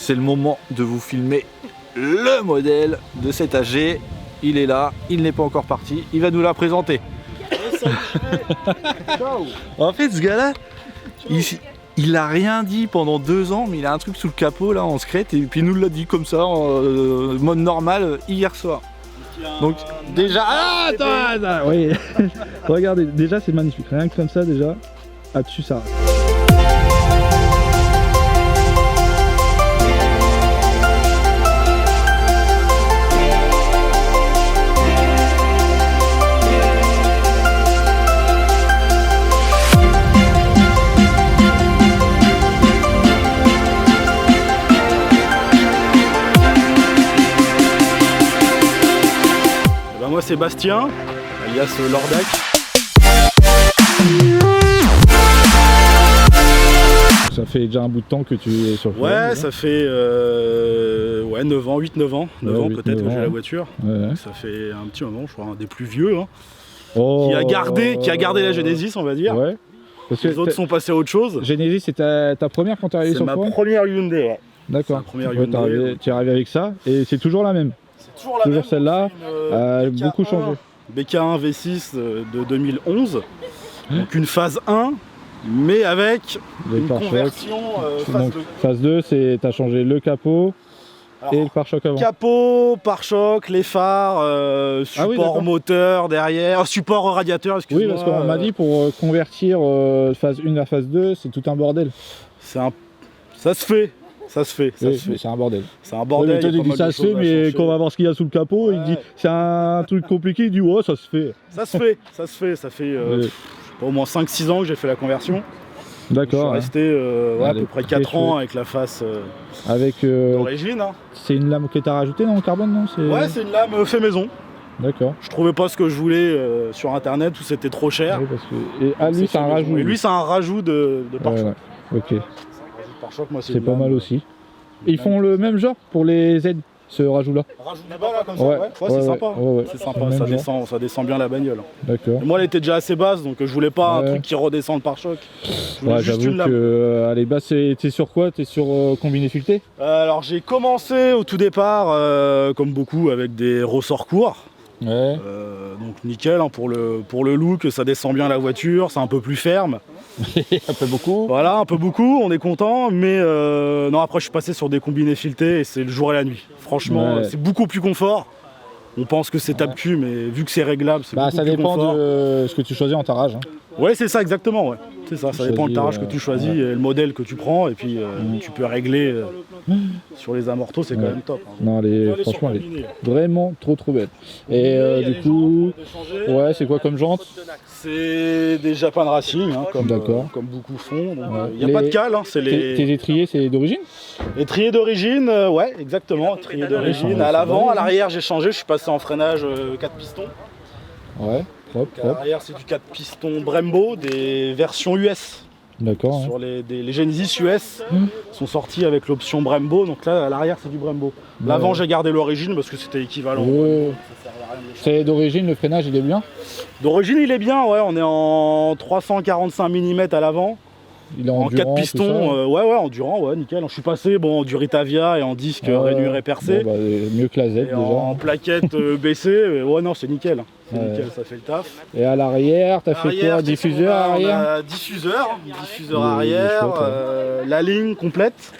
c'est le moment de vous filmer le modèle de cet AG. Il est là, il n'est pas encore parti, il va nous la présenter. En fait, ce gars-là, il a rien dit pendant 2 ans, mais il a un truc sous le capot là en secret, et puis il nous l'a dit comme ça, en mode normal, hier soir. Donc déjà, attends, oui. Regardez, déjà c'est magnifique, rien que comme ça déjà, là-dessus ça. Moi c'est Bastien, alias Lordac. Ça fait déjà un bout de temps que tu es sur le Ouais, ça fait 9 ans, 8-9 ans, 9 ans peut-être que j'ai la voiture. Ouais. Ça fait un petit moment, je crois, un des plus vieux, hein, Oh, qui a gardé la Genesis, on va dire. Ouais. Parce que les autres sont passés à autre chose. Genesis, c'est ta première quand tu es arrivé sur le C'est ma première Hyundai, ouais. D'accord. Tu es arrivé avec ça et c'est toujours la même. C'est toujours celle-là, beaucoup changé. BK1 V6 de 2011, donc une phase 1, mais avec une conversion phase 2. Phase 2, c'est tu as changé le capot. Alors, et le pare-choc avant. Capot, pare-choc, les phares, support moteur derrière, support radiateur, excusez-moi. Oui, parce qu'on m'a dit pour convertir phase 1 à phase 2, c'est tout un bordel. Ça se fait. Ça se fait. C'est un bordel. C'est un bordel. Oui, mais ça se fait, mais quand on va voir ce qu'il y a sous le capot, il dit c'est un truc compliqué, il dit ouais, ça se fait. Ça se fait. Ça fait au moins 5-6 ans que j'ai fait la conversion. D'accord. Je suis resté à peu près 4 ans avec la face d'origine. Hein. C'est une lame que tu as rajoutée dans le carbone, non? Ouais, c'est une lame fait maison. D'accord. Je trouvais pas ce que je voulais sur internet où c'était trop cher. Oui, parce que... lui, c'est un rajout. Et lui, c'est un rajout de pare-choc. Ouais. Ok. C'est pas mal aussi. Et ils font le même genre pour les Z, ce rajout-là. Rajout du bas là comme ça, ouais, c'est sympa. C'est sympa, ça descend bien la bagnole. D'accord. Moi elle était déjà assez basse, donc je voulais pas un truc qui redescend le pare-choc. J'avoue que les basses, t'es sur quoi? T'es sur combiné fileté? Alors j'ai commencé au tout départ, comme beaucoup, avec des ressorts courts. Ouais. Donc nickel, hein, pour le look, ça descend bien la voiture, c'est un peu plus ferme. Un peu beaucoup. Voilà, un peu beaucoup, on est content, mais non, après je suis passé sur des combinés filetés et c'est le jour et la nuit. Franchement, c'est beaucoup plus confort. On pense que c'est tape-cul, mais vu que c'est réglable, c'est beaucoup plus confort. Ça dépend de ce que tu choisis en tarage. Hein. Ouais, c'est ça exactement, ouais. C'est ça, ça dépend du tarage que tu choisis et le modèle que tu prends, et puis tu peux régler sur les amortos, c'est quand même top. Hein. Non, franchement, elle est vraiment trop belle. Et du coup, c'est quoi comme jante? C'est des Japan Racing, hein, comme beaucoup font. Il n'y a pas de cale, hein, c'est les... Tes étriers, c'est d'origine? Étriers d'origine, ouais, exactement, étriers d'origine. À l'avant, à l'arrière, j'ai changé, je suis passé en freinage 4 pistons. Ouais. À l'arrière, c'est du 4 pistons Brembo, des versions US. D'accord. Sur les Genesis US sont sortis avec l'option Brembo, donc là à l'arrière c'est du Brembo. L'avant j'ai gardé l'origine parce que c'était équivalent. C'est d'origine, le freinage il est bien? D'origine il est bien, ouais, on est en 345 mm à l'avant. Il est en 4 pistons, ouais, endurant, ouais, nickel. Je suis passé en Duritavia et en disque rainuré percé. Bon, mieux que la Z déjà. En plaquette baissée, ouais, non, c'est nickel. C'est nickel, ça fait le taf. Et à l'arrière, t'as fait quoi? Diffuseur arrière? Diffuseur arrière, la ligne complète.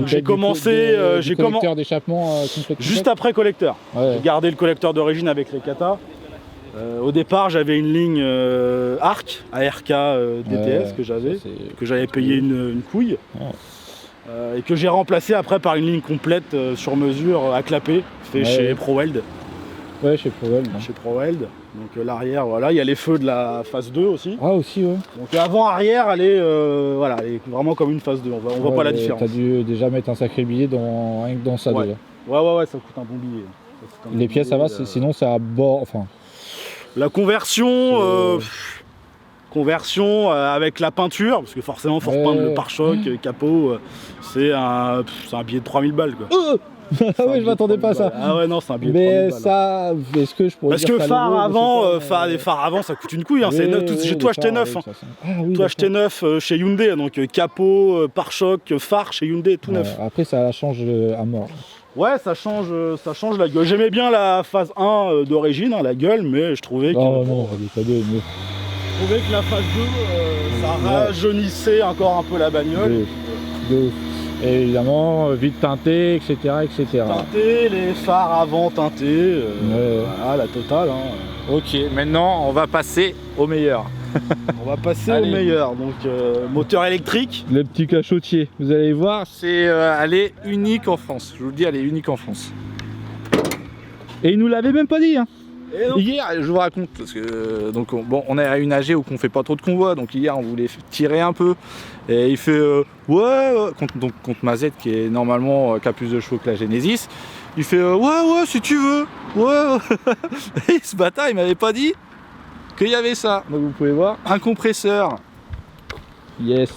J'ai commencé. Collecteur d'échappement complet. Juste après collecteur. Ouais. J'ai gardé le collecteur d'origine avec les kata. Au départ, j'avais une ligne ARC DTS que j'avais payé une couille et que j'ai remplacé après par une ligne complète sur mesure à clapper, fait chez ProWeld. Ouais, chez ProWeld. Chez ProWeld. Donc l'arrière, voilà, il y a les feux de la phase 2 aussi. Ah aussi, ouais. Donc avant-arrière, elle est vraiment comme une phase 2. On voit pas la différence. T'as dû déjà mettre un sacré billet rien que dans ça déjà. Ouais, ça coûte un bon billet. Les pièces, ça va, sinon c'est à bord, enfin... La conversion, Conversion avec la peinture, parce que forcément faut repeindre le pare-choc, capot, c'est un billet de 3000 balles quoi. Ah ouais, je m'attendais pas à ça. Ah ouais, non, c'est un billet de 3000 balles. Ça, est-ce que je pourrais parce dire que phare avant, les phares avant ça coûte une couille, hein, j'ai tout acheté neuf. Hein. Tout acheté neuf chez Hyundai, donc capot, pare-choc, phare chez Hyundai, tout neuf. Après ça change à mort. Ouais, ça change la gueule. J'aimais bien la phase 1 d'origine, hein, la gueule, mais je trouvais que... non, pas deux, mais... Je trouvais que la phase 2, ça rajeunissait encore un peu la bagnole. Et évidemment, vite teinté, etc. Teinté, les phares avant teintés, voilà, la totale. Hein. Ok, maintenant on va passer au meilleur. On va passer au meilleur, donc moteur électrique. Le petit cachotier, vous allez voir. Elle est unique en France, je vous le dis, elle est unique en France. Et il nous l'avait même pas dit, hein. Hier, je vous raconte, parce que donc on est à une AG où on fait pas trop de convois, donc hier on voulait tirer un peu, et il fait contre Mazette qui est normalement qui a plus de chevaux que la Genesis, il fait ouais si tu veux, et ce bâtard il m'avait pas dit qu'il y avait ça, donc vous pouvez voir, un compresseur. Yes,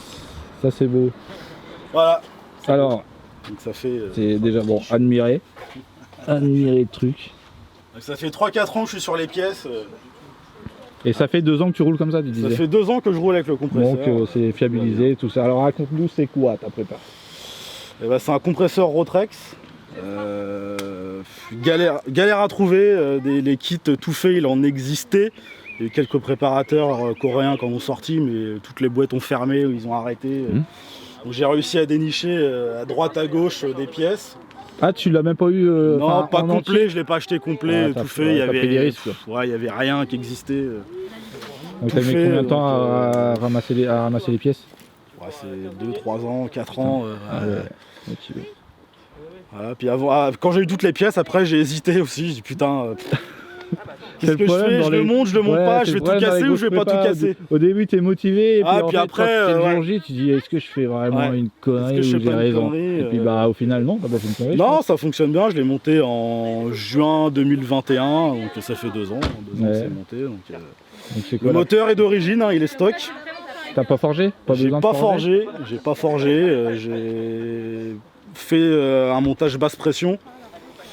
ça c'est beau. Voilà. Alors, donc ça fait. C'est déjà bon, admirer le truc. Ça fait 3-4 ans que je suis sur les pièces. Et ça fait 2 ans que tu roules comme ça, tu disais? Ça fait 2 ans que je roule avec le compresseur. Donc c'est fiabilisé, tout ça. Alors raconte-nous, c'est quoi ta prépa? C'est un compresseur Rotrex. Galère à trouver, les kits tout faits, il en existait. Il y a eu quelques préparateurs coréens qui en ont sorti, mais toutes les boîtes ont fermé, ils ont arrêté. Donc j'ai réussi à dénicher à droite à gauche des pièces. Ah, tu l'as même pas eu non, pas complet, entier. Je l'ai pas acheté complet, tout fait. Il y avait rien qui existait. Donc t'as mis combien de temps à ramasser les pièces? C'est 2, 3 ans, 4 ans. Voilà, puis quand j'ai eu toutes les pièces, après j'ai hésité aussi. J'ai dit putain, qu'est-ce que je fais? Je le monte pas, je vais tout casser ou je vais pas tout casser? Au début t'es motivé, et puis, après, c'est le jour J, tu dis est-ce que je fais vraiment une connerie ou j'ai raison? Et puis au final non, t'as pas fait une connerie. Non, ça fonctionne bien, je l'ai monté en juin 2021, donc ça fait 2 ans. 2 ans que c'est monté. Donc, le moteur est d'origine, hein, il est stock. T'as pas forgé? J'ai pas forgé, j'ai fait un montage basse pression.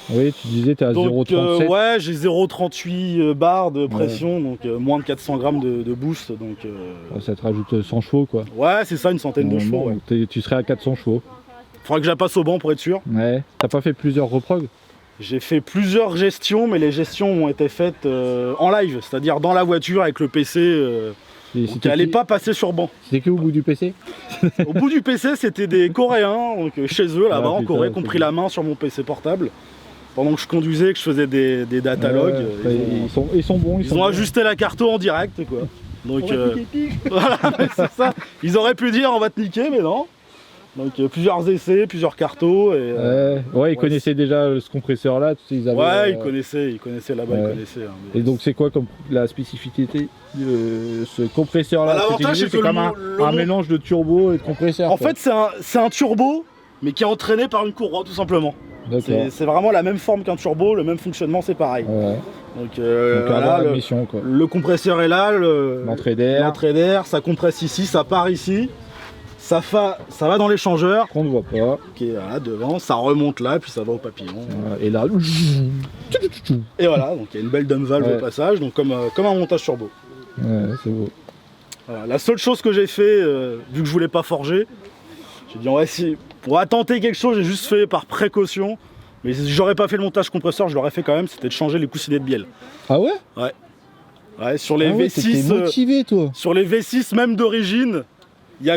Oui, tu disais t'es à 0,37. Ouais, j'ai 0,38 bar de pression, donc moins de 400 grammes de boost. Donc, ça te rajoute 100 chevaux quoi. Ouais, c'est ça, une centaine de chevaux. Ouais. Tu serais à 400 chevaux. Faudra que je la passe au banc pour être sûr. Ouais. T'as pas fait plusieurs reprog? J'ai fait plusieurs gestions, mais les gestions ont été faites en live, c'est-à-dire dans la voiture avec le PC. Donc elle n'est pas passée sur banc. C'était que au bout du PC? Au bout du PC, c'était des Coréens, donc chez eux là-bas en Corée, qui ont pris la main sur mon PC portable. Pendant que je conduisais, que je faisais des datalogues. Ils sont bons. Ils ont ajusté la carte en direct quoi. Donc voilà, c'est ça. Ils auraient pu dire on va te niquer, mais non. Donc plusieurs essais, plusieurs cartos. Ils connaissaient déjà ce compresseur là. Ils avaient, ils connaissaient là-bas, ils connaissaient. Hein, et donc c'est quoi comme la spécificité de ce compresseur là? L'avantage c'est comme un mélange de turbo et de compresseur. En fait c'est un turbo, mais qui est entraîné par une courroie tout simplement. C'est vraiment la même forme qu'un turbo, le même fonctionnement, c'est pareil. Donc voilà, le compresseur est là, l'entrée d'air, ça compresse ici, ça part ici. Ça va dans l'échangeur. Qu'on ne voit pas. Qui est là devant, ça remonte là, puis ça va au papillon. Et là. Et voilà, donc il y a une belle dump valve au passage, donc comme un montage turbo. Ouais, c'est beau. Voilà. La seule chose que j'ai fait, vu que je voulais pas forger, j'ai dit on va tenter quelque chose, j'ai juste fait par précaution. Mais si j'aurais pas fait le montage compresseur, je l'aurais fait quand même, c'était de changer les coussinets de bielle. Ah ouais? Ouais, sur les V6. T'es motivé toi. Sur les V6 même d'origine. Il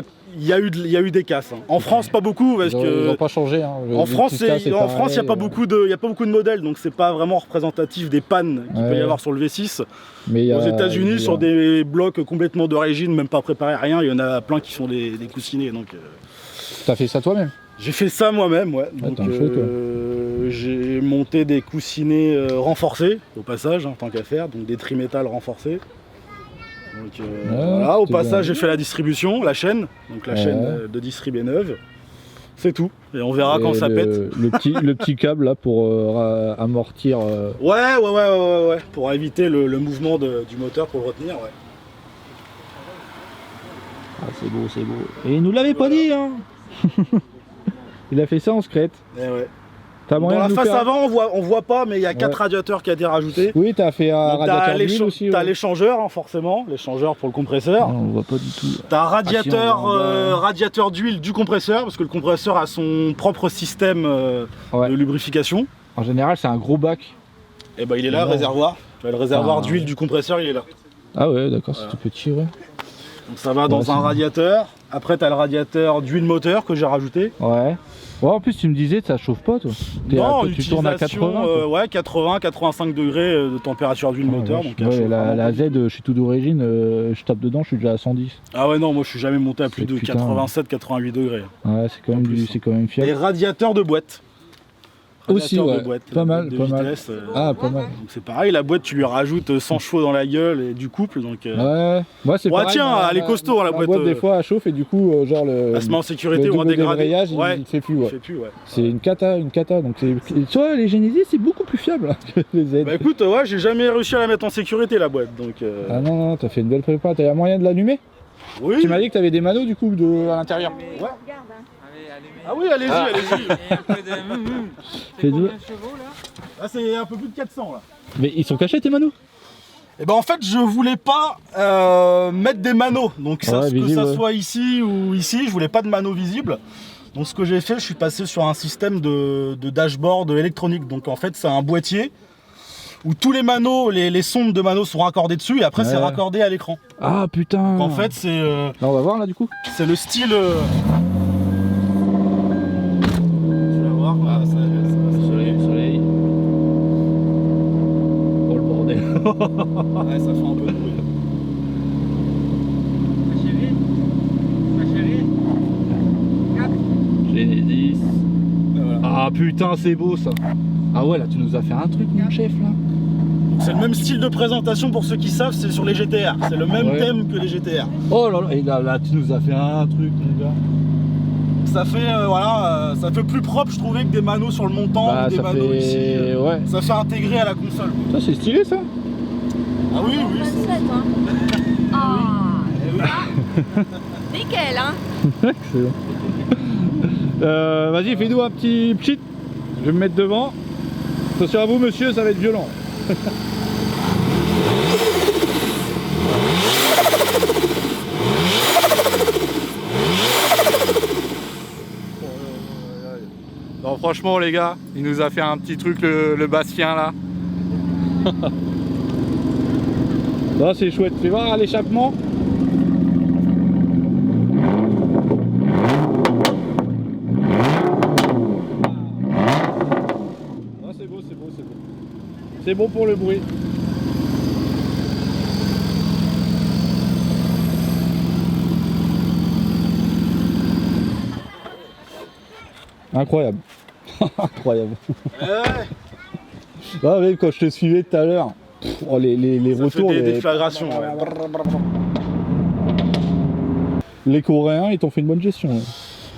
y a eu des casses. Hein. En France, pas beaucoup parce que. Ils n'ont pas changé. Hein. En France, il n'y a pas beaucoup de modèles, donc c'est pas vraiment représentatif des pannes qu'il peut y avoir sur le V6. Mais aux États-Unis, sur des blocs complètement d'origine, même pas préparés, rien, il y en a plein qui sont des coussinets. Donc. T'as fait ça toi-même? J'ai fait ça moi-même, ouais. Donc, j'ai monté des coussinets renforcés au passage, tant qu'à faire, donc des trimétal renforcés. Donc voilà, au passage j'ai fait la distribution, la chaîne, donc la chaîne de distrib est neuve. C'est tout, et on verra quand ça pète. Le petit câble là pour amortir. Ouais, pour éviter le mouvement du moteur, pour le retenir, ouais. Ah, c'est beau, c'est beau. Et il nous l'avait pas dit, hein. Il a fait ça en secrète. Eh ouais. Dans la face avant, on voit pas, mais il y a 4 radiateurs qui a été rajoutés. Oui, t'as fait un radiateur d'huile aussi. T'as l'échangeur, hein, forcément, l'échangeur pour le compresseur. Non, on voit pas du tout. T'as un radiateur, radiateur d'huile du compresseur, parce que le compresseur a son propre système de lubrification. En général, c'est un gros bac. Et bah il est là, le réservoir. Le réservoir d'huile du compresseur, il est là. Ah ouais, d'accord, c'est tout petit, ouais. Donc ça va dans un radiateur. Après, t'as le radiateur d'huile moteur que j'ai rajouté. Ouais. Ouais, en plus tu me disais ça chauffe pas toi. Non, tu tournes à 80 ouais, 80-85 degrés de température d'huile moteur. Donc ouais, la Z, je suis tout d'origine, je tape dedans, je suis déjà à 110. Ah ouais, non, moi je suis jamais monté à plus de 87-88 degrés. Ouais, c'est quand même fiable. Et radiateur de boîte. Aussi, ouais. Boîte, pas mal, de pas vitesse, mal. Ah, pas mal. Donc c'est pareil, la boîte tu lui rajoutes 100 chevaux dans la gueule et du couple. Donc, ouais, moi c'est pareil. Tiens, elle est costaud la boîte. Des fois elle chauffe et du coup, genre elle se met en sécurité ou en dégradé. Il fait plus, ouais. C'est une cata. Donc tu vois, les Genesis c'est beaucoup plus fiable que les Z. Bah écoute, ouais, j'ai jamais réussi à la mettre en sécurité la boîte. Donc, Ah non, t'as fait une belle prépa. T'as moyen de l'allumer? Oui. Tu m'as dit que t'avais des manos du coup à l'intérieur. Ouais. Ah oui, allez-y, allez-y. Et un peu de... C'est combien de chevaux là? Là c'est un peu plus de 400 là. Mais ils sont cachés tes manos? Et ben en fait je voulais pas mettre des manos. Donc que ça soit ici ou ici, je voulais pas de manos visibles. Donc ce que j'ai fait, je suis passé sur un système de dashboard électronique. Donc en fait c'est un boîtier où tous les manos, les sondes de manos sont raccordées dessus et après c'est raccordé à l'écran. Ah putain. Donc en fait c'est... Là on va voir là du coup. C'est le style... Soleil. Oh le bordel. Ouais, ça fait un peu de bruit. Ma chérie, Genesis. Voilà. Ah putain, c'est beau ça. Ah ouais, là tu nous as fait un truc mon chef là. C'est le même style de présentation pour ceux qui savent, c'est sur les GTR. C'est le même thème que les GTR. Oh là là, et là tu nous as fait un truc mon gars. Ça fait ça fait plus propre je trouvais que des manos sur le montant ou des manos ici. Ouais. Ça fait intégrer à la console. Ça c'est stylé ça. Ah oui, oui. 27, hein. Ah, nickel, hein. Excellent. Vas-y, fais-nous un petit pchit. Je vais me mettre devant. Attention à vous monsieur, ça va être violent. Non franchement les gars, il nous a fait un petit truc le Bastien là. Non c'est chouette, fais voir l'échappement. Non c'est beau, c'est beau, c'est beau. C'est bon pour le bruit. Incroyable. Incroyable. Ah, même quand je te suivais tout à l'heure, oh, les retours. Fait des déflagrations. Les Coréens, ils t'ont fait une bonne gestion. Hein.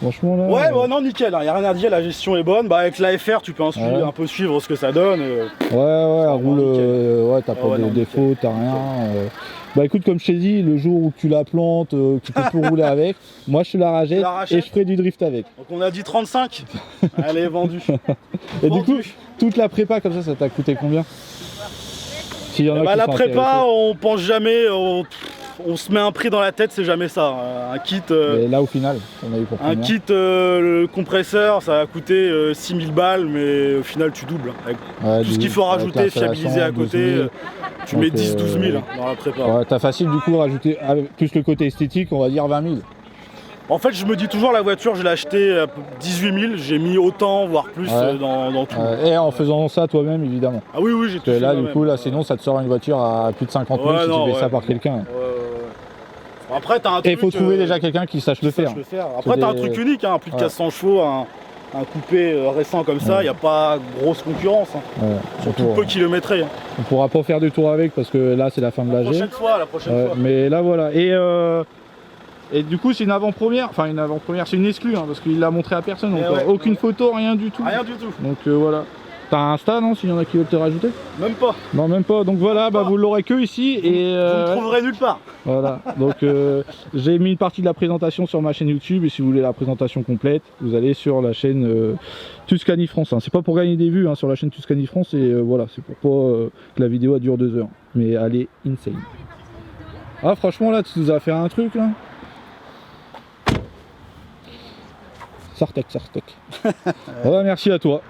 Franchement là. Ouais, non, nickel, hein, y a rien à dire, la gestion est bonne. Bah, avec l'AFR, tu peux un peu suivre ce que ça donne. Ouais, elle roule. Ouais, t'as pas de défaut, t'as rien. Bah écoute, comme je t'ai dit, le jour où tu la plantes, tu peux plus rouler avec, moi je te la rachète et je ferai du drift avec. Donc on a dit 35. Elle est vendue. Et du coup, toute la prépa comme ça t'a coûté combien? Y en a la prépa, on pense jamais, on se met un prix dans la tête, c'est jamais ça. Un kit. Et là au final, on a eu pour combien? Un kit, le compresseur, ça a coûté 6000 balles, mais au final tu doubles. Avec tout ce qu'il faut rajouter, fiabiliser à côté. Tu mets 10-12 000 dans la prépa. Ouais, t'as facile du coup rajouter plus le côté esthétique, on va dire 20 000. En fait, je me dis toujours la voiture, je l'ai achetée à 18 000, j'ai mis autant, voire plus dans tout. Et en faisant ça toi-même, évidemment. Ah oui, j'ai tout fait. Là, du coup, là, sinon, ça te sort une voiture à plus de 50 000 si tu fais ça par quelqu'un. Après, t'as un truc. Et il faut trouver déjà quelqu'un qui sache le faire. Après, t'as un truc unique, hein, plus de 400 chevaux, un coupé récent comme ça, il n'y a pas grosse concurrence. Surtout peu kilométré. On pourra pas faire du tour avec parce que là, c'est la fin de la prochaine fois. Mais là, voilà. Et du coup, c'est une avant-première, c'est une exclue, hein, parce qu'il l'a montré à personne, donc aucune photo, rien du tout. Rien du tout. Donc voilà. T'as un Insta, non, s'il y en a qui veulent te rajouter? Même pas. Non, même pas. Donc voilà, bah, vous l'aurez que ici. Et, vous ne trouverez nulle part. Voilà, donc j'ai mis une partie de la présentation sur ma chaîne YouTube. Et si vous voulez la présentation complète, vous allez sur la chaîne Tuscany France. Hein. C'est pas pour gagner des vues hein, sur la chaîne Tuscany France. Et voilà, c'est pour pas que la vidéo dure 2 heures. Mais elle est insane. Ah, franchement, là, tu nous as fait un truc là. Sartec. Ouais, merci à toi.